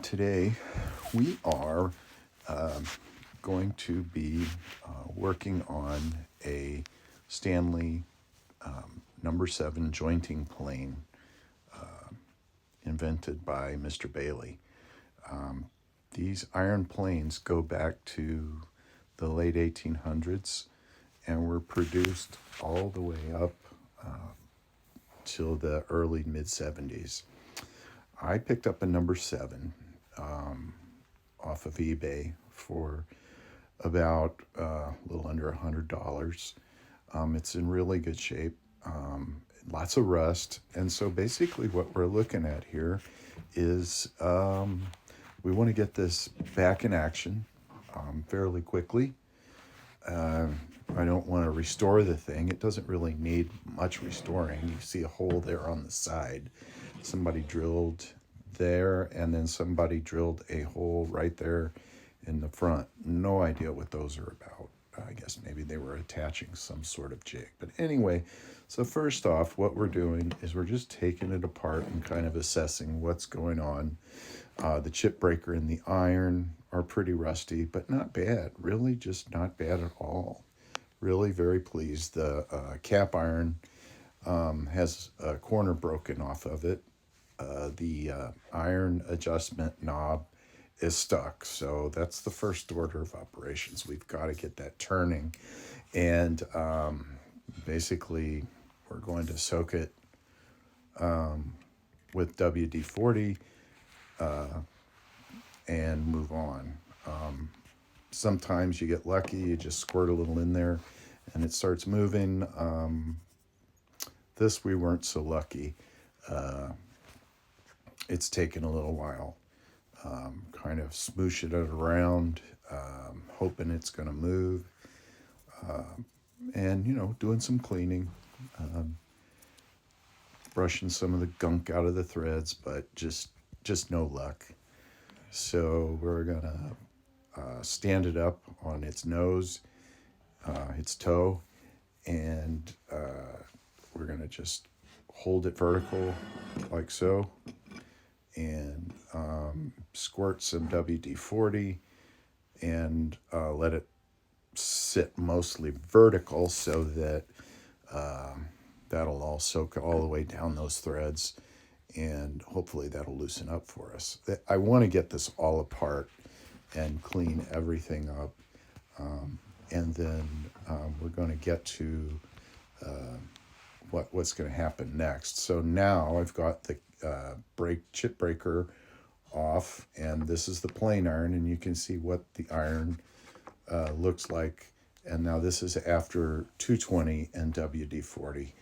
Today we are going to be working on a Stanley number 7 jointing plane invented by Mr. Bailey. These iron planes go back to the late 1800s and were produced all the way up till the early mid 70s. I picked up a number 7 off of eBay for about a little under $100. It's in really good shape, lots of rust. And so basically, what we're looking at here is we want to get this back in action fairly quickly. I don't want to restore the thing. It doesn't really need much restoring. You see a hole there on the side. Somebody drilled there, and then somebody drilled a hole right there in the front. No idea what those are about. I guess maybe they were attaching some sort of jig. But anyway, so first off, what we're doing is we're just taking it apart and kind of assessing what's going on. The chip breaker and the iron are pretty rusty, but not bad. Really just not bad at all. Really very pleased. The cap iron has a corner broken off of it. The iron adjustment knob is stuck. So that's the first order of operations. We've got to get that turning. And basically, we're going to soak it with WD-40 and move on. Sometimes you get lucky, you just squirt a little in there and it starts moving. This we weren't so lucky. It's taken a little while. Kind of smooshing it around, hoping it's going to move, and doing some cleaning, brushing some of the gunk out of the threads, but just no luck. So we're gonna stand it up on its nose, its toe, and we're gonna just hold it vertical like so, and squirt some WD-40 and let it sit mostly vertical so that that'll all soak all the way down those threads, and hopefully that'll loosen up for us. I want to get this all apart and clean everything up, and then we're going to get to what's going to happen next. So now I've got the chip breaker off, and this is the plain iron, and you can see what the iron looks like. And now this is after 220 and WD-40,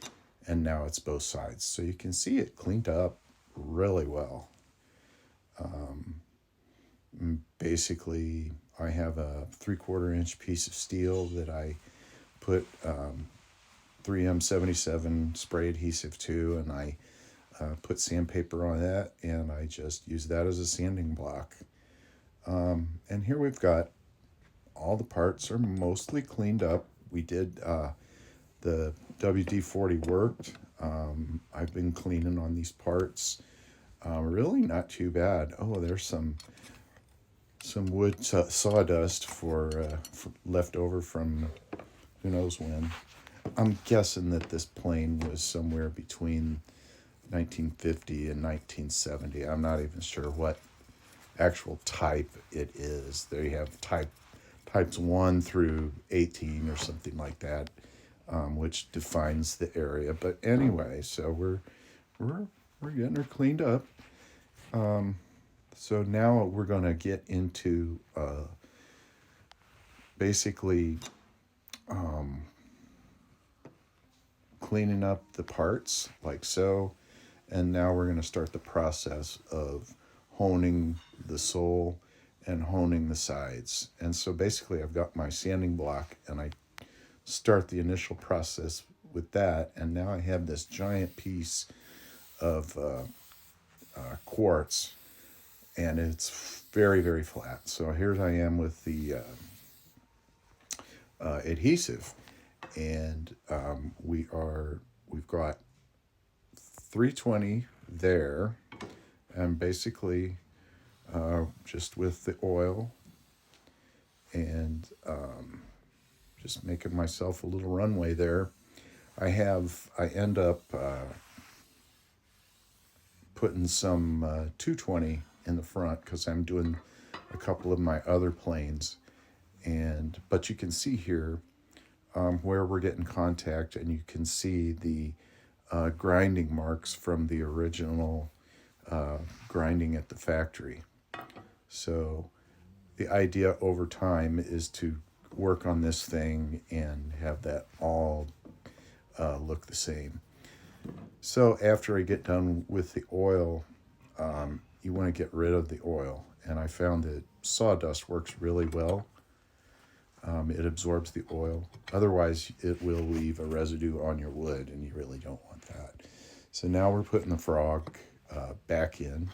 and now it's both sides. So you can see it cleaned up really well. Basically, I have a 3/4 inch piece of steel that I put 3M77 spray adhesive to, and I put sandpaper on that, and I just use that as a sanding block. And here we've got all the parts are mostly cleaned up. We did the WD-40 worked. I've been cleaning on these parts. Really not too bad. Oh, there's some wood sawdust for left over from who knows when. I'm guessing that this plane was somewhere between 1950 and 1970. I'm not even sure what actual type it is. They have types 1 through 18 or something like that, which defines the area. But anyway, so we're getting her cleaned up. So now we're going to get into basically cleaning up the parts like so. And now we're going to start the process of honing the sole and honing the sides. And so basically I've got my sanding block, and I start the initial process with that. And now I have this giant piece of quartz, and it's very, very flat. So here I am with the adhesive, and we've got 320 there, and basically just with the oil, and just making myself a little runway there. I end up putting some 220 in the front because I'm doing a couple of my other planes. But you can see here where we're getting contact, and you can see the grinding marks from the original grinding at the factory. So the idea over time is to work on this thing and have that all look the same. So after I get done with the oil, you want to get rid of the oil. And I found that sawdust works really well. It absorbs the oil. Otherwise, it will leave a residue on your wood, and you really don't want that. So now we're putting the frog back in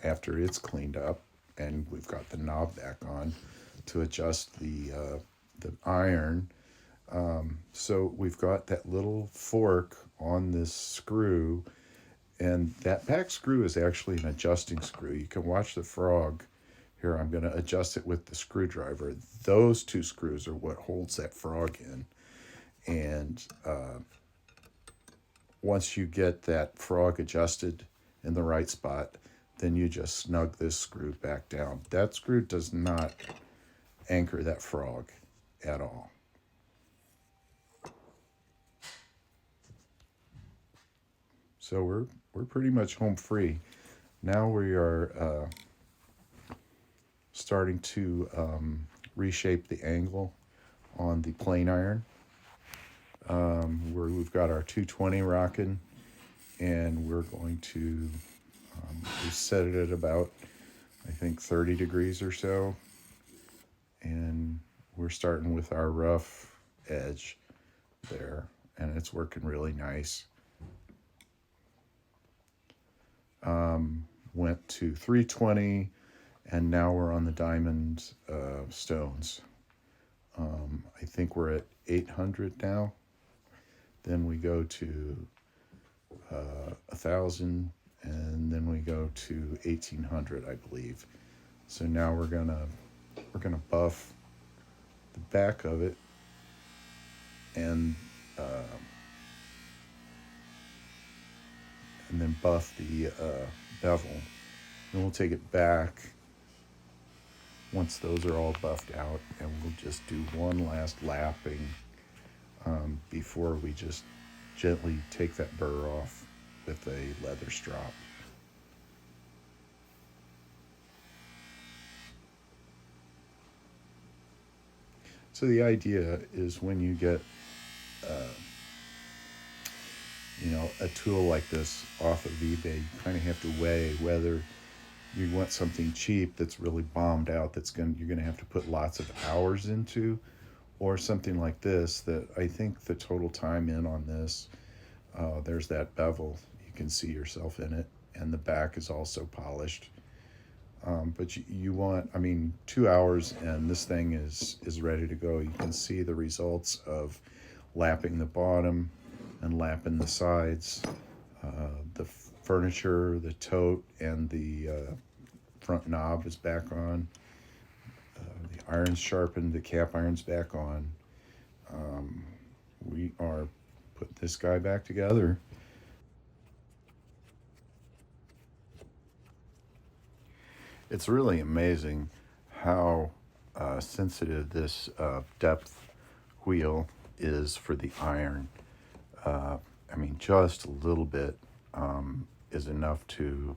after it's cleaned up, and we've got the knob back on to adjust the iron. So we've got that little fork on this screw, and that back screw is actually an adjusting screw. You can watch the frog. Here, I'm going to adjust it with the screwdriver. Those two screws are what holds that frog in. And once you get that frog adjusted in the right spot, then you just snug this screw back down. That screw does not anchor that frog at all. So we're pretty much home free. Now we are starting to reshape the angle on the plane iron. Where we've got our 220 rocking, and we're going to we set it at about, I think, 30 degrees or so, and we're starting with our rough edge there, and it's working really nice. Went to 320, and now we're on the diamond stones. I think we're at 800 now. Then we go to 1,000, and then we go to 1,800, I believe. So now we're gonna buff the back of it, and then buff the bevel. Then we'll take it back once those are all buffed out, and we'll just do one last lapping before we just gently take that burr off with a leather strop. So the idea is when you get a tool like this off of eBay, you kind of have to weigh whether you want something cheap that's really bombed out, you're gonna have to put lots of hours into, or something like this that I think the total time in on this, there's that bevel, you can see yourself in it, and the back is also polished. But you want, 2 hours, and this thing is ready to go. You can see the results of lapping the bottom and lapping the sides, the furniture, the tote, and the front knob is back on. The iron's sharpened, the cap iron's back on. We are putting this guy back together. It's really amazing how sensitive this depth wheel is for the iron. Just a little bit is enough to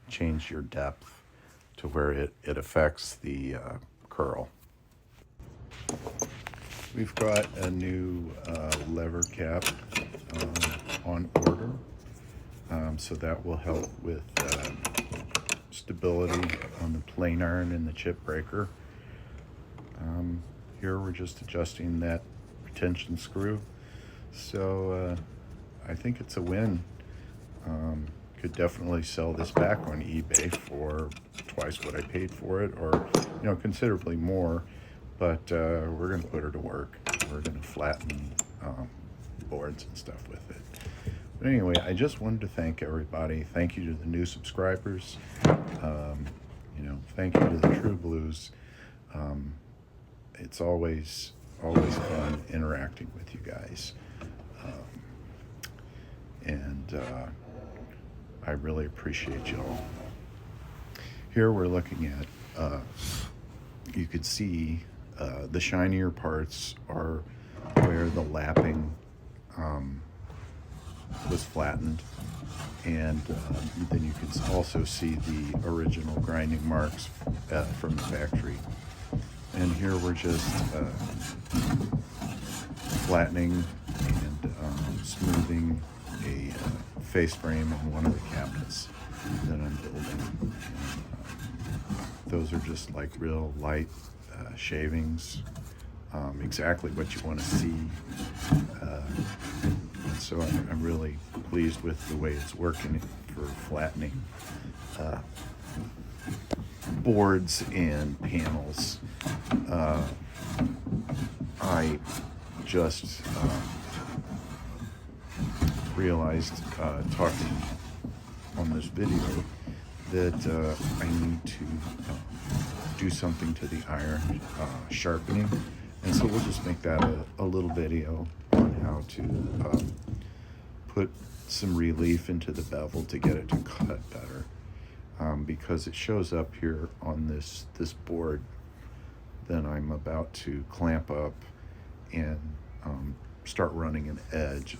change your depth to where it affects the curl. We've got a new lever cap on order, so that will help with stability on the plane iron and the chip breaker. Here we're just adjusting that retention screw. So I think it's a win. Could definitely sell this back on eBay for twice what I paid for it, or considerably more. But we're going to put her to work. We're going to flatten boards and stuff with it. But anyway, I just wanted to thank everybody. Thank you to the new subscribers. Thank you to the True Blues. It's always fun interacting with you guys. And I really appreciate you all. Here we're looking at, you could see the shinier parts are where the lapping was flattened, and then you can also see the original grinding marks from the factory. And here we're just flattening and smoothing a face frame on one of the cabinets that I'm building. And, those are just like real light shavings, exactly what you want to see. And so I'm really pleased with the way it's working for flattening boards and panels. I just realized talking on this video that I need to do something to the iron sharpening, and so we'll just make that a little video on how to put some relief into the bevel to get it to cut better, because it shows up here on this board. Then I'm about to clamp up and start running an edge.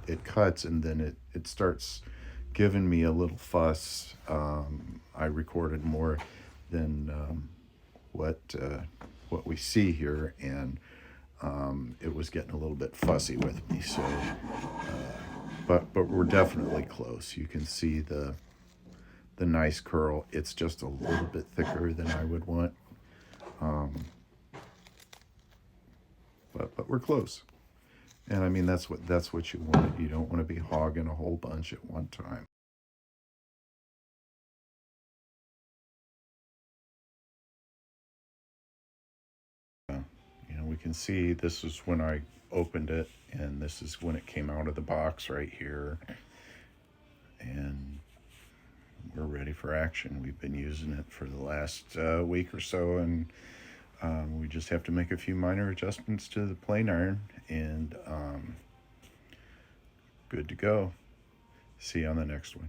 It cuts, and then it starts giving me a little fuss. I recorded more than what we see here, and it was getting a little bit fussy with me. So, but we're definitely close. You can see the nice curl. It's just a little bit thicker than I would want, but we're close. And I mean, that's what you want. You don't want to be hogging a whole bunch at one time. We can see this is when I opened it, and this is when it came out of the box right here. And we're ready for action. We've been using it for the last week or so, and we just have to make a few minor adjustments to the plane iron, and good to go. See you on the next one.